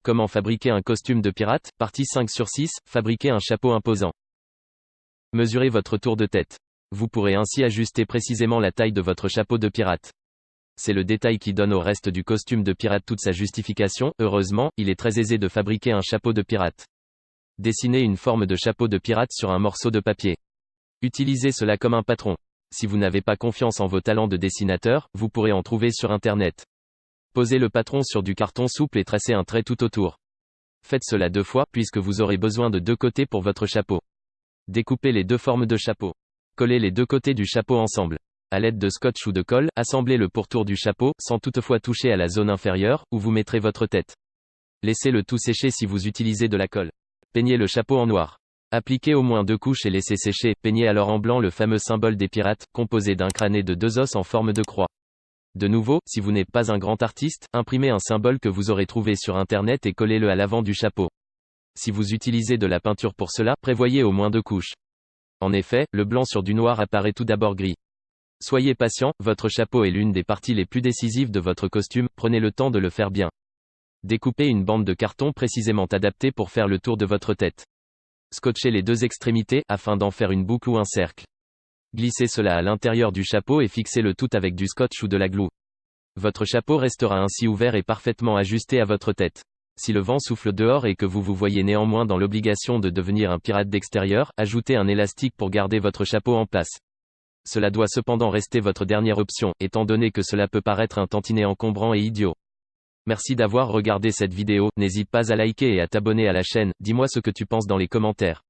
Comment fabriquer un costume de pirate, partie 5 sur 6, fabriquer un chapeau imposant. Mesurez votre tour de tête. Vous pourrez ainsi ajuster précisément la taille de votre chapeau de pirate. C'est le détail qui donne au reste du costume de pirate toute sa justification. Heureusement, il est très aisé de fabriquer un chapeau de pirate. Dessinez une forme de chapeau de pirate sur un morceau de papier. Utilisez cela comme un patron. Si vous n'avez pas confiance en vos talents de dessinateur, vous pourrez en trouver sur Internet. Posez le patron sur du carton souple et tracez un trait tout autour. Faites cela 2 fois, puisque vous aurez besoin de 2 côtés pour votre chapeau. Découpez les 2 formes de chapeau. Collez les 2 côtés du chapeau ensemble. À l'aide de scotch ou de colle, assemblez le pourtour du chapeau, sans toutefois toucher à la zone inférieure, où vous mettrez votre tête. Laissez le tout sécher si vous utilisez de la colle. Peignez le chapeau en noir. Appliquez au moins 2 couches et laissez sécher. Peignez alors en blanc le fameux symbole des pirates, composé d'un crâne et de 2 os en forme de croix. De nouveau, si vous n'êtes pas un grand artiste, imprimez un symbole que vous aurez trouvé sur Internet et collez-le à l'avant du chapeau. Si vous utilisez de la peinture pour cela, prévoyez au moins 2 couches. En effet, le blanc sur du noir apparaît tout d'abord gris. Soyez patient, votre chapeau est l'une des parties les plus décisives de votre costume, prenez le temps de le faire bien. Découpez une bande de carton précisément adaptée pour faire le tour de votre tête. Scotchez les 2 extrémités, afin d'en faire une boucle ou un cercle. Glissez cela à l'intérieur du chapeau et fixez le tout avec du scotch ou de la glue. Votre chapeau restera ainsi ouvert et parfaitement ajusté à votre tête. Si le vent souffle dehors et que vous vous voyez néanmoins dans l'obligation de devenir un pirate d'extérieur, ajoutez un élastique pour garder votre chapeau en place. Cela doit cependant rester votre dernière option, étant donné que cela peut paraître un tantinet encombrant et idiot. Merci d'avoir regardé cette vidéo, n'hésite pas à liker et à t'abonner à la chaîne, dis-moi ce que tu penses dans les commentaires.